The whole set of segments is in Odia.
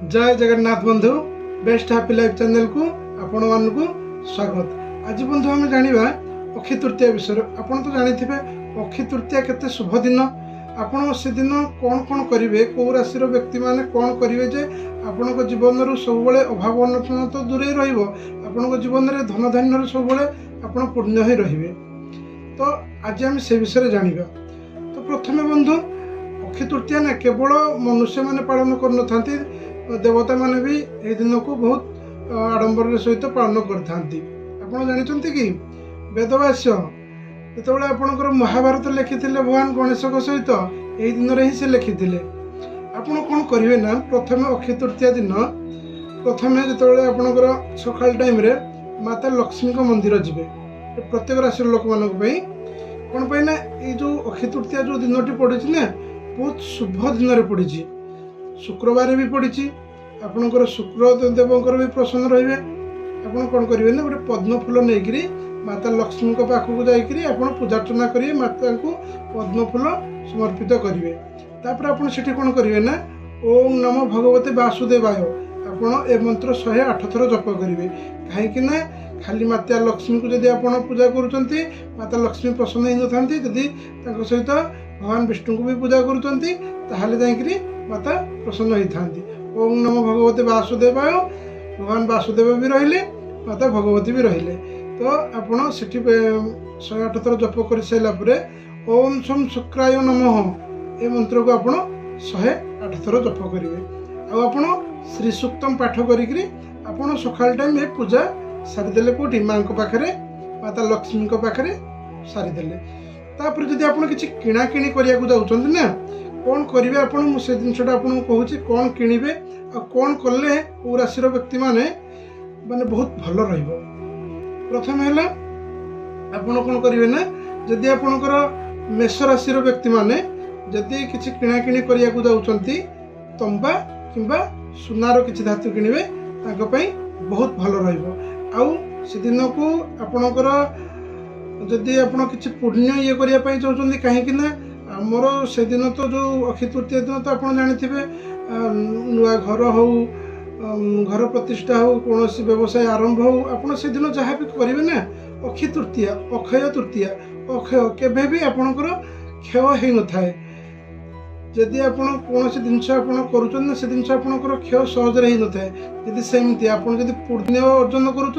जय जगन्नाथ बंधु बेस्ट हैप्पी लाइफ चैनल को आपण मानक स्वागत। आज बंधु आम जाना अक्षय तृतीया विषय। आपड़ तो जानी अक्षय तृतीया केते शुभ दिन। आपण से दिन कौन कौन करेंगे, कौ राशि व्यक्ति मैंने कौन करेंगे जे आपण जीवन सब अभाव अनटन तो दूरे आपण जीवन में धन धान्य सब आप पूर्ण ही रे। तो आज आम से विषय जाना। तो प्रथमे बंधु अक्षय तृतीया ना केवल मनुष्य मैंने पालन कर देवता माने भी ए दिन को बहुत आडंबर सहित पालन करते। आपड़ जानते कि वेदव्यास जो आपणकर महाभारत लिखी भगवान गणेश सहित यही दिन ही से लिखी। आपड़ कौन करेंगे ना, प्रथम अक्षय तृतीया दिन प्रथम जो आपणकर सकाल टाइम रे माता लक्ष्मी मंदिर जी प्रत्येक राशि लोक मान कौन पाई ना ये जो अक्षय तृतीया जो दिन पड़ी ना बहुत शुभ दिन पड़ी। शुक्रवार भी पड़ी आपणकर शुक्र देवंकर भी प्रसन्न रे। आप कौन करेंगे ना गोटे पद्म फूल नहीं माता लक्ष्मी पाखक जाकि पूजार्चना करेंगे, माता को पद्म फूल समर्पित करेंगे। तापर आप कौन करेंगे ना ओम नमो भगवते वासुदेवाय आप ए मंत्र 108 थर जप करेंगे। कहीं खाली माता लक्ष्मी को जब आप पूजा करुँच माता लक्ष्मी प्रसन्न ही न था सहित भगवान विष्णु को भी पूजा करुँच माता प्रसन्न होता। ओम नमो भगवते वासुदेवाय भगवान वासुदेव भी रहिले, माता भगवती भी रहिले। तो आपड़ से 108 थर जप कर सारापर ओम सोम शुक्राय नमः ए मंत्र को आप 108 थर जप करेंगे। आप श्री सूक्तम पाठ करी सकाल टाइम पूजा सारीदे कौटी माँ पाखे माता लक्ष्मी पाखे सारीदे। तापर जदि आप किसी किणाकिणी करने को जाऊँ ना कौन करेंगे आप से जिनटा आपको कहूँ कौन किणवे आ कौन कले कौ राशि व्यक्ति माने बहुत भल रही। प्रथम है आपड़ कौन करेंगे ना जदि आपणकर मेष राशि व्यक्ति माने जदि किसी किणाकिणी करने को जाऊँ तंबा किंबा सुनार किसी धातु किणवे बहुत भल रही। दिन को आपणकर जदि आप किसी पुण्य ये करने चाहते कहीं आमर से दिन तो जो अक्षय तृतीया दिन तो आप जानते नुआ घर हो घर प्रतिष्ठा हो कौन व्यवसाय आरंभ हो आप से दिन जहाँ भी करेंगे ना अक्षय तृतीया अक्षय तृतीया अक्षय केवे भी आपणकर क्षय हो न था। जदि आप कौन जिनस करुँच से जिन आपंकर क्षय सहजरे ही न था। यदि सेमती आप पुण्य अर्जन करुँच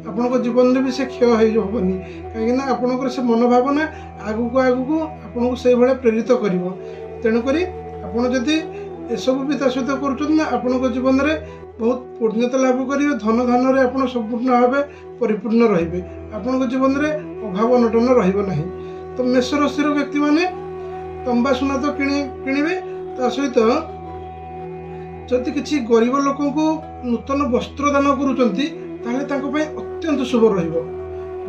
आपण जीवन में भी से क्षय होनी कहीं आपंकर से मनोभावना आगू आगू आपको से भाया प्रेरित कर। तेणुक आपड़ी एसबू भी सहित कर जीवन में बहुत पुण्यता लाभ करेंगे, धन धान में आप संपूर्ण भाव परिपूर्ण रे। आपण जीवन में अभाव अनटन रहा। तो मेष राशि व्यक्ति माने तंबा सुना तो किणवे सहित जदि किसी गरीब लोक को नूतन वस्त्र दान करुँच अत्यंत शुभ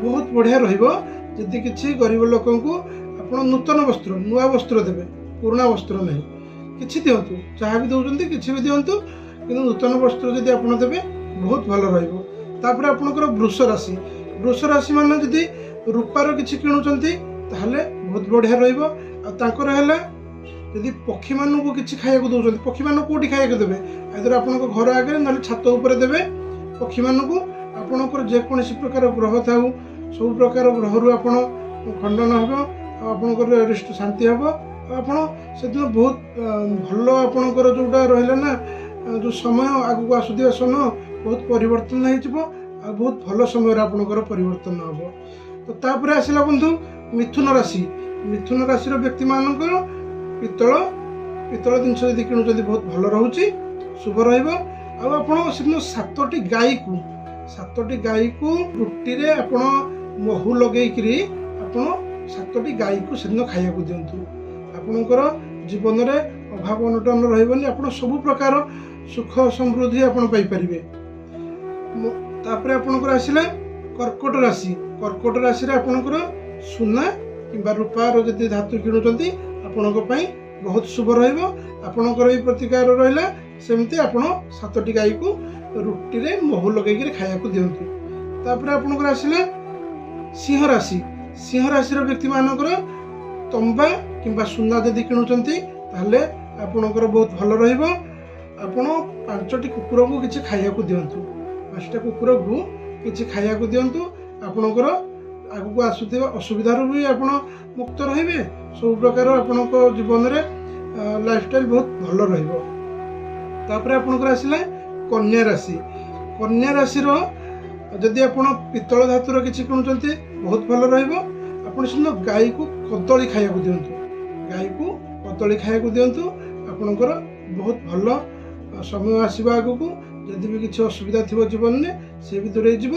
बहुत बढ़िया रदि किसी गरीब लोक को आप नूतन वस्त्र नुआ वस्त्र देवे, पुराना वस्त्र नहीं किसी दिंतु जहाँ भी दौरान किसी भी दिंतु कि नूतन वस्त्र जदि आप देवे बहुत भल रपर। आपंकर वृष राशि मान जदि रूपार किसी किणुंट बहुत बढ़िया रहा। जदि पक्षी मान को किसी खाया दौरान पक्षी मान कौटी खाया देवे आदर आप घर आगे ना छात उपर देवे पक्षी मान को आपणकर जेकोसी प्रकार ग्रह था सब प्रकार ग्रह रू आप खंडन हम आपणकर रिष्ट शांति हम आप से दिन बहुत भल आपणकर जोटा रहा ना जो समय आगू आसुवा समय बहुत परिवर्तन हो बहुत भल समय आपणकर परिवर्तन हम। तो तापर आसला बंधु मिथुन राशि व्यक्ति मानकर पितल जिनस यदि किणुच बहुत भल रोचे शुभ रहा। से 7टी गाई को रुटी रे आप महू लगे आप 7टी गाई को से दिन खाया दिंतु आपणकर जीवन में अभाव अनटन रही। आप सब प्रकार सुख समृद्धि आपरे। तापर आपणकर आसला कर्कट राशि आपणकर सुना किंबा रूपार जदि धातु किणुंट आपण बहुत शुभ आपणकर भी प्रतिकार रहा। सेमती आप 7टी गाई को रुटी रे महू लगे खाया दिंतु। तापर आपणकर आसला सिंह राशि व्यक्ति मानकर तंबा किंबा सुना जदि किणुंट आपणकर बहुत भल रहा। ଆପଣ 5ଟି କୁକୁରକୁ କିଛି ଖାଇବାକୁ ଦିଅନ୍ତୁ। 5ଟା କୁକୁରକୁ କିଛି ଖାଇବାକୁ ଦିଅନ୍ତୁ। ଆପଣଙ୍କର ଆଗକୁ ଆସୁଥିବା ଅସୁବିଧାରୁ ବି ଆପଣ ମୁକ୍ତ ରହିବେ। ସବୁ ପ୍ରକାର ଆପଣଙ୍କ ଜୀବନରେ ଲାଇଫଷ୍ଟାଇଲ ବହୁତ ଭଲ ରହିବ। ତାପରେ ଆପଣଙ୍କର ଆସିଲା କନ୍ୟା ରାଶି। କନ୍ୟା ରାଶିର ଯଦି ଆପଣ ପିତ୍ତଳ ଧାତୁର କିଛି କିଣୁଛନ୍ତି ବହୁତ ଭଲ ରହିବ। ଆପଣ ସିନା ଗାଈକୁ କଦଳୀ ଖାଇବାକୁ ଦିଅନ୍ତୁ। ଗାଈକୁ କଦଳୀ ଖାଇବାକୁ ଦିଅନ୍ତୁ। ଆପଣଙ୍କର ବହୁତ ଭଲ ସମୟ ଆସିବ ଆଗକୁ। ଯଦି ବି କିଛି ଅସୁବିଧା ଥିବ ଜୀବନରେ ସେ ବି ଦୂରେଇ ଯିବ।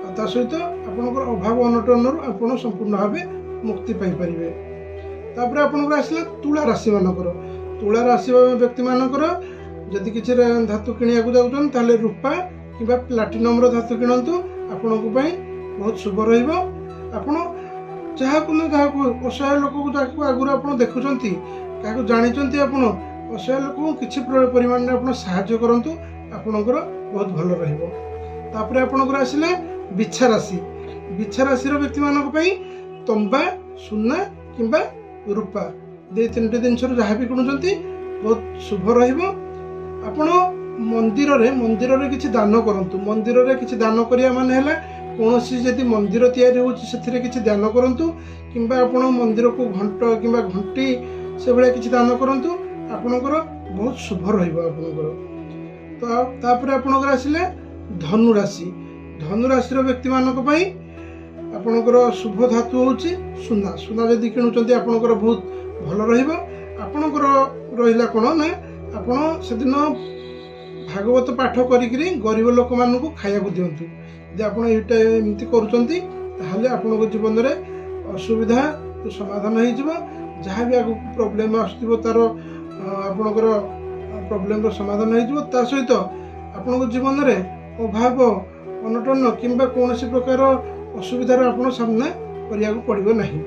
ଆଉ ତା ସହିତ ଆପଣଙ୍କର ଅଭାବ ଅନଟନରୁ ଆପଣ ସମ୍ପୂର୍ଣ୍ଣ ଭାବେ ମୁକ୍ତି ପାଇପାରିବେ। ତାପରେ ଆପଣଙ୍କର ଆସିଲା ତୁଳା ରାଶି ମାନଙ୍କର। ତୁଳା ରାଶି ବ୍ୟକ୍ତି ମାନଙ୍କର ଯଦି କିଛି ଧାତୁ କିଣିବାକୁ ଯାଉଛନ୍ତି ତାହେଲେ ରୂପା କିମ୍ବା ପ୍ଲାଟିନମର ଧାତୁ କିଣନ୍ତୁ। ଆପଣଙ୍କ ପାଇଁ ବହୁତ ଶୁଭ ରହିବ। ଆପଣ ଯାହାକୁ ନା ଯାହାକୁ ଅସହାୟ ଲୋକକୁ ଯାହାକୁ ଆଗରୁ ଆପଣ ଦେଖୁଛନ୍ତି, କାହାକୁ ଜାଣିଛନ୍ତି, ଆପଣ ଅସହାୟ ଲୋକଙ୍କୁ କିଛି ପରିମାଣରେ ଆପଣ ସାହାଯ୍ୟ କରନ୍ତୁ। ଆପଣଙ୍କର ବହୁତ ଭଲ ରହିବ। ତାପରେ ଆପଣଙ୍କର ଆସିଲା ବିଛା ରାଶି। ବିଛା ରାଶିର ବ୍ୟକ୍ତିମାନଙ୍କ ପାଇଁ ତମ୍ବା, ସୁନା କିମ୍ବା ରୂପା 2-3ଟି ଜିନିଷରୁ ଯାହା ବି କିଣୁଛନ୍ତି ବହୁତ ଶୁଭ ରହିବ। ଆପଣ ମନ୍ଦିରରେ କିଛି ଦାନ କରନ୍ତୁ। ମନ୍ଦିରରେ କିଛି ଦାନ କରିବା ମାନେ ହେଲା କୌଣସି ଯଦି ମନ୍ଦିର ତିଆରି ହେଉଛି ସେଥିରେ କିଛି ଦାନ କରନ୍ତୁ, କିମ୍ବା ଆପଣ ମନ୍ଦିରକୁ ଘଣ୍ଟ କିମ୍ବା ଘଣ୍ଟି ସେଭଳିଆ କିଛି ଦାନ କରନ୍ତୁ। ଆପଣଙ୍କର ବହୁତ ଶୁଭ ରହିବ ଆପଣଙ୍କର। ତାପରେ ଆପଣଙ୍କର ଆସିଲେ ଧନୁ ରାଶି। ଧନୁ ରାଶିର ବ୍ୟକ୍ତିମାନଙ୍କ ପାଇଁ ଆପଣଙ୍କର ଶୁଭ ଧାତୁ ହେଉଛି ସୁନା। ସୁନା ଯଦି କିଣୁଛନ୍ତି ଆପଣଙ୍କର ବହୁତ ଭଲ ରହିବ। ଆପଣଙ୍କର ରହିଲା କ'ଣ ନା ଆପଣ ସେଦିନ ଭାଗବତ ପାଠ କରିକିରି ଗରିବ ଲୋକମାନଙ୍କୁ ଖାଇବାକୁ ଦିଅନ୍ତୁ। ଯଦି ଆପଣ ଏଇଟା ଏମିତି କରୁଛନ୍ତି ତାହେଲେ ଆପଣଙ୍କ ଜୀବନରେ ଅସୁବିଧା ସମାଧାନ ହେଇଯିବ। ଯାହା ବି ଆଗକୁ ପ୍ରୋବ୍ଲେମ୍ ଆସୁଥିବ ତାର ଆପଣଙ୍କର ପ୍ରୋବ୍ଲେମର ସମାଧାନ ହେଇଯିବ। ତା ସହିତ ଆପଣଙ୍କ ଜୀବନରେ ଅଭାବ ଅନଟନ କିମ୍ବା କୌଣସି ପ୍ରକାର ଅସୁବିଧାର ଆପଣ ସାମ୍ନା କରିବାକୁ ପଡ଼ିବ ନାହିଁ।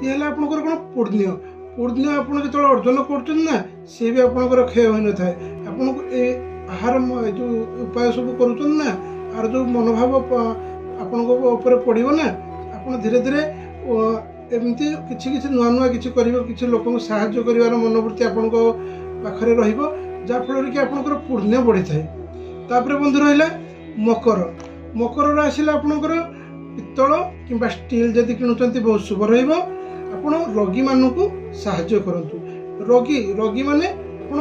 ଇଏ ହେଲା ଆପଣଙ୍କର କ'ଣ ପୁଣ୍ୟ। ଆପଣ ଯେତେବେଳେ ଅର୍ଜନ କରୁଛନ୍ତି ନା ସିଏ ବି ଆପଣଙ୍କର କ୍ଷୟ ହୋଇନଥାଏ। ଆପଣଙ୍କୁ ଆହାର ଯେଉଁ ଉପାୟ ସବୁ କରୁଛନ୍ତି ନା, ଆର ଯେଉଁ ମନୋଭାବ ଆପଣଙ୍କ ଉପରେ ପଡ଼ିବ ନା, ଆପଣ ଧୀରେ ଧୀରେ ଏମିତି କିଛି ନୂଆ କିଛି କରିବ, କିଛି ଲୋକଙ୍କୁ ସାହାଯ୍ୟ କରିବାର ମନୋବୃତ୍ତି ଆପଣଙ୍କ ପାଖରେ ରହିବ, ଯାହାଫଳରେ କି ଆପଣଙ୍କର ପୁଣ୍ୟ ବଢ଼ିଥାଏ। ତାପରେ ବନ୍ଧୁ ରହିଲା ମକର। ମକରରେ ଆସିଲେ ଆପଣଙ୍କର ପିତ୍ତଳ କିମ୍ବା ଷ୍ଟିଲ୍ ଯଦି କିଣୁଛନ୍ତି ବହୁତ ଶୁଭ ରହିବ। ଆପଣ ରୋଗୀମାନଙ୍କୁ ସାହାଯ୍ୟ କରନ୍ତୁ। ରୋଗୀ ମାନେ ଆପଣ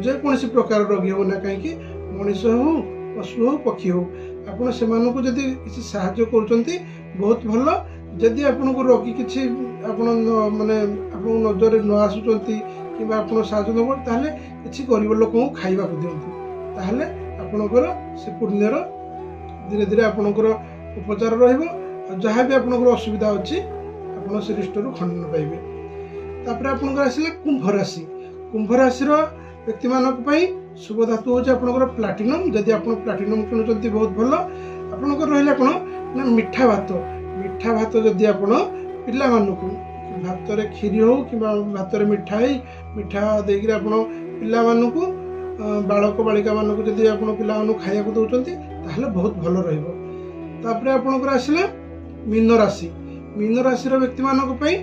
ଯେକୌଣସି ପ୍ରକାର ରୋଗୀ ହେଉ ନା କାହିଁକି, ମଣିଷ ହେଉ, ପଶୁ ହେଉ, ପକ୍ଷୀ ହେଉ, ଆପଣ ସେମାନଙ୍କୁ ଯଦି କିଛି ସାହାଯ୍ୟ କରୁଛନ୍ତି ବହୁତ ଭଲ। ଯଦି ଆପଣଙ୍କୁ ରୋଗୀ କିଛି ଆପଣଙ୍କ ନଜରରେ ନ ଆସୁଛନ୍ତି କିମ୍ବା ଆପଣ ସାହାଯ୍ୟ ନ କରୁ, ତାହେଲେ କିଛି ଗରିବ ଲୋକଙ୍କୁ ଖାଇବାକୁ ଦିଅନ୍ତୁ। ତାହେଲେ ଆପଣଙ୍କର ସେ ପୁଣ୍ୟର ଧୀରେ ଧୀରେ ଆପଣଙ୍କର ଉପଚାର ରହିବ। ଆଉ ଯାହା ବି ଆପଣଙ୍କର ଅସୁବିଧା ଅଛି ଆପଣ ସେ ରିଷ୍ଟରୁ ଖଣ୍ଡନ ପାଇବେ। ତାପରେ ଆପଣଙ୍କର ଆସିଲା କୁମ୍ଭ ରାଶି। କୁମ୍ଭ ରାଶିର ବ୍ୟକ୍ତିମାନଙ୍କ ପାଇଁ ଶୁଭ ଧାତୁ ହେଉଛି ଆପଣଙ୍କର ପ୍ଲାଟିନମ୍। ଯଦି ଆପଣ ପ୍ଲାଟିନମ୍ କିଣୁଛନ୍ତି ବହୁତ ଭଲ। ଆପଣଙ୍କର ରହିଲା କ'ଣ ନା ମିଠା ଭାତ। ମିଠା ଭାତ ଯଦି ଆପଣ ପିଲାମାନଙ୍କୁ ଭାତରେ କ୍ଷୀରି ହେଉ କିମ୍ବା ଭାତରେ ମିଠା ଦେଇକରି ଆପଣ ପିଲାମାନଙ୍କୁ ବାଳକ ବାଳିକାମାନଙ୍କୁ ଯଦି ଆପଣ ପିଲାମାନଙ୍କୁ ଖାଇବାକୁ ଦେଉଛନ୍ତି ତାହେଲେ ବହୁତ ଭଲ ରହିବ। ତାପରେ ଆପଣଙ୍କର ଆସିଲା ମୀନ ରାଶି। ମୀନ ରାଶିର ବ୍ୟକ୍ତିମାନଙ୍କ ପାଇଁ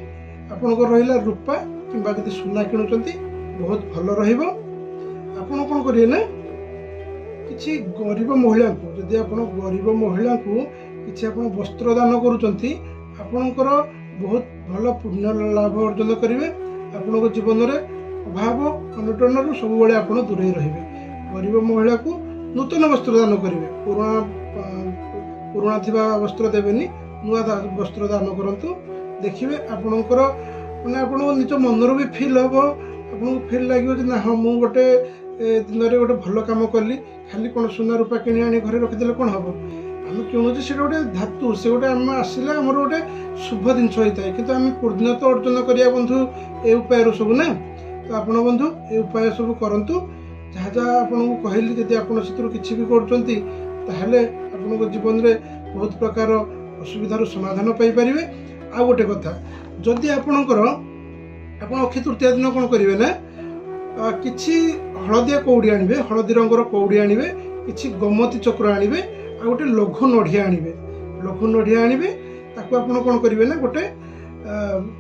ଆପଣଙ୍କର ରହିଲା ରୂପା କିମ୍ବା ଯଦି ସୁନା କିଣୁଛନ୍ତି ବହୁତ ଭଲ ରହିବ। ଆପଣ କ'ଣ କରିବେ ନା କିଛି ଗରିବ ମହିଳାଙ୍କୁ, ଯଦି ଆପଣ ଗରିବ ମହିଳାଙ୍କୁ କିଛି ଆପଣ ବସ୍ତ୍ର ଦାନ କରୁଛନ୍ତି, ଆପଣଙ୍କର ବହୁତ ଭଲ ପୁଣ୍ୟ ଲାଭ ଅର୍ଜନ କରିବେ। ଆପଣଙ୍କ ଜୀବନରେ ଅଭାବ ଅନଟନରୁ ସବୁବେଳେ ଆପଣ ଦୂରେଇ ରହିବେ। ଗରିବ ମହିଳାକୁ ନୂତନ ବସ୍ତ୍ର ଦାନ କରିବେ। ପୁରୁଣା ଥିବା ବସ୍ତ୍ର ଦେବେନି, ନୂଆ ବସ୍ତ୍ର ଦାନ କରନ୍ତୁ। ଦେଖିବେ ଆପଣଙ୍କର ଆପଣଙ୍କ ନିଜ ମନରୁ ବି ଫିଲ୍ ହେବ। ଆପଣଙ୍କୁ ଫିଲ୍ ଲାଗିବ ଯେ ନା ହଁ, ମୁଁ ଗୋଟେ ଦିନରେ ଗୋଟେ ଭଲ କାମ କଲି। ଖାଲି କ'ଣ ସୁନା ରୂପା କିଣି ଆଣି ଘରେ ରଖିଦେଲେ କ'ଣ ହେବ? ଆମେ କିଣୁଛେ ସେଇଟା ଗୋଟେ ଧାତୁ, ସେ ଗୋଟେ ଆମେ ଆସିଲେ ଆମର ଗୋଟେ ଶୁଭ ଜିନିଷ ହେଇଥାଏ। କିନ୍ତୁ ଆମେ ପୁଣ୍ୟ ତ ଅର୍ଜନ କରିବା ବନ୍ଧୁ ଏ ଉପାୟରୁ ସବୁ ନା। ତ ଆପଣ ବନ୍ଧୁ ଏ ଉପାୟ ସବୁ କରନ୍ତୁ। ଯାହା ଆପଣଙ୍କୁ କହିଲି, ଯଦି ଆପଣ ସେଥିରୁ କିଛି ବି କରୁଛନ୍ତି ତାହେଲେ ଆପଣଙ୍କ ଜୀବନରେ ବହୁତ ପ୍ରକାର ଅସୁବିଧାର ସମାଧାନ ପାଇପାରିବେ। ଆଉ ଗୋଟେ କଥା, ଯଦି ଆପଣ ଅକ୍ଷୟ ତୃତୀୟା ଦିନ କ'ଣ କରିବେ ନା କିଛି ହଳଦିଆ କଉଡ଼ି ଆଣିବେ, ହଳଦୀ ରଙ୍ଗର କଉଡ଼ି ଆଣିବେ, କିଛି ଗୋମତୀ ଚକ୍ର ଆଣିବେ, ଆଉ ଗୋଟେ ଲଘୁ ନଡ଼ିଆ ଆଣିବେ। ତାକୁ ଆପଣ କ'ଣ କରିବେ ନା ଗୋଟେ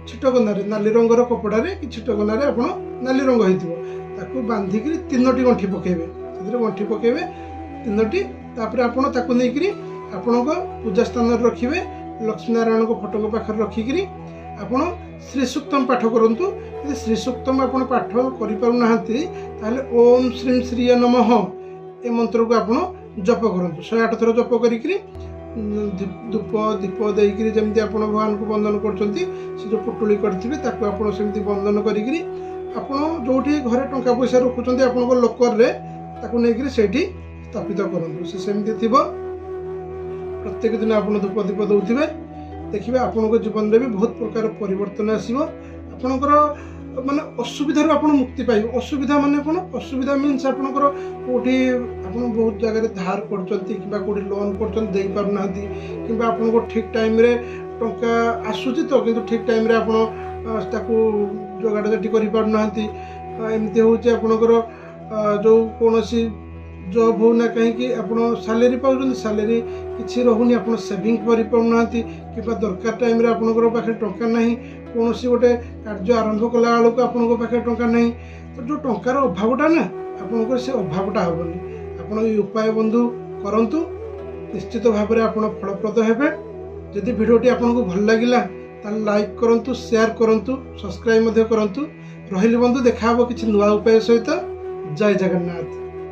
ଛିଟକନାରେ, ନାଲି ରଙ୍ଗର କପଡ଼ାରେ କି ଛିଟକନାରେ ଆପଣ ନାଲି ରଙ୍ଗ ହେଇଥିବ ତାକୁ ବାନ୍ଧିକିରି 3ଟି ଗଣ୍ଠି ପକାଇବେ। ସେଥିରେ ଗଣ୍ଠି ପକାଇବେ 3ଟି। ତାପରେ ଆପଣ ତାକୁ ନେଇକରି ଆପଣଙ୍କ ପୂଜା ସ୍ଥାନରେ ରଖିବେ। ଲକ୍ଷ୍ମୀନାରାୟଣଙ୍କ ଫଟୋଙ୍କ ପାଖରେ ରଖିକିରି ଆପଣ ଶ୍ରୀ ସୂକ୍ତମ ପାଠ କରନ୍ତୁ। ଯଦି ଶ୍ରୀ ସୂକ୍ତମ ଆପଣ ପାଠ କରିପାରୁନାହାନ୍ତି ତାହେଲେ ଓମ୍ ଶ୍ରୀଂ ଶ୍ରୀୟ ନମଃ ଏ ମନ୍ତ୍ରକୁ ଆପଣ ଜପ କରନ୍ତୁ। 108 ଥର ଜପ କରିକିରି ଧୂପ ଦୀପ ଦେଇକିରି ଯେମିତି ଆପଣ ଭଗବାନଙ୍କୁ ବନ୍ଦନ କରୁଛନ୍ତି, ସେ ଯେଉଁ ପୁଟୁଳି କରିଥିବେ ତାକୁ ଆପଣ ସେମିତି ବନ୍ଦନ କରିକିରି ଆପଣ ଯେଉଁଠି ଘରେ ଟଙ୍କା ପଇସା ରଖୁଛନ୍ତି ଆପଣଙ୍କ ଲୋକରରେ ତାକୁ ନେଇକରି ସେଇଠି ସ୍ଥାପିତ କରନ୍ତୁ। ସେ ସେମିତି ଥିବ। ପ୍ରତ୍ୟେକ ଦିନ ଆପଣ ଧୂପ ଦୀପ ଦେଉଥିବେ, ଦେଖିବେ ଆପଣଙ୍କ ଜୀବନରେ ବି ବହୁତ ପ୍ରକାର ପରିବର୍ତ୍ତନ ଆସିବ। ଆପଣଙ୍କର ମାନେ ଅସୁବିଧାରୁ ଆପଣ ମୁକ୍ତି ପାଇବେ। ଅସୁବିଧା ମାନେ କ'ଣ? ଅସୁବିଧା ମିନ୍ସ ଆପଣଙ୍କର କେଉଁଠି ଆପଣ ବହୁତ ଜାଗାରେ ଧାର କରୁଛନ୍ତି କିମ୍ବା କେଉଁଠି ଲୋନ୍ କରୁଛନ୍ତି ଦେଇପାରୁନାହାନ୍ତି, କିମ୍ବା ଆପଣଙ୍କୁ ଠିକ୍ ଟାଇମ୍ରେ ଟଙ୍କା ଆସୁଛି ତ କିନ୍ତୁ ଠିକ୍ ଟାଇମ୍ରେ ଆପଣ ତାକୁ ଯୋଗାଡ଼ଜାଟି କରିପାରୁନାହାନ୍ତି। ଏମିତି ହେଉଛି ଆପଣଙ୍କର ଯେଉଁ କୌଣସି ଜବ୍ ହେଉନା କାହିଁକି ଆପଣ ସାଲେରୀ ପାଉଛନ୍ତି, ସାଲେରୀ କିଛି ରହୁନି, ଆପଣ ସେଭିଂ କରିପାରୁନାହାନ୍ତି, କିମ୍ବା ଦରକାର ଟାଇମ୍ରେ ଆପଣଙ୍କର ପାଖରେ ଟଙ୍କା ନାହିଁ, କୌଣସି ଗୋଟେ କାର୍ଯ୍ୟ ଆରମ୍ଭ କଲା ବେଳକୁ ଆପଣଙ୍କ ପାଖରେ ଟଙ୍କା ନାହିଁ। ତ ଯେଉଁ ଟଙ୍କାର ଅଭାବଟା ନା ଆପଣଙ୍କର ସେ ଅଭାବଟା ହେବନି। ଆପଣ ଏଇ ଉପାୟ ବନ୍ଧୁ କରନ୍ତୁ, ନିଶ୍ଚିତ ଭାବରେ ଆପଣ ଫଳପ୍ରଦ ହେବେ। ଯଦି ଭିଡ଼ିଓଟି ଆପଣଙ୍କୁ ଭଲ ଲାଗିଲା ତାହେଲେ ଲାଇକ୍ କରନ୍ତୁ, ସେୟାର କରନ୍ତୁ, ସବସ୍କ୍ରାଇବ୍ ମଧ୍ୟ କରନ୍ତୁ। ରହିଲି ବନ୍ଧୁ, ଦେଖା ହେବ କିଛି ନୂଆ ଉପାୟ ସହିତ। ଜୟ ଜଗନ୍ନାଥ।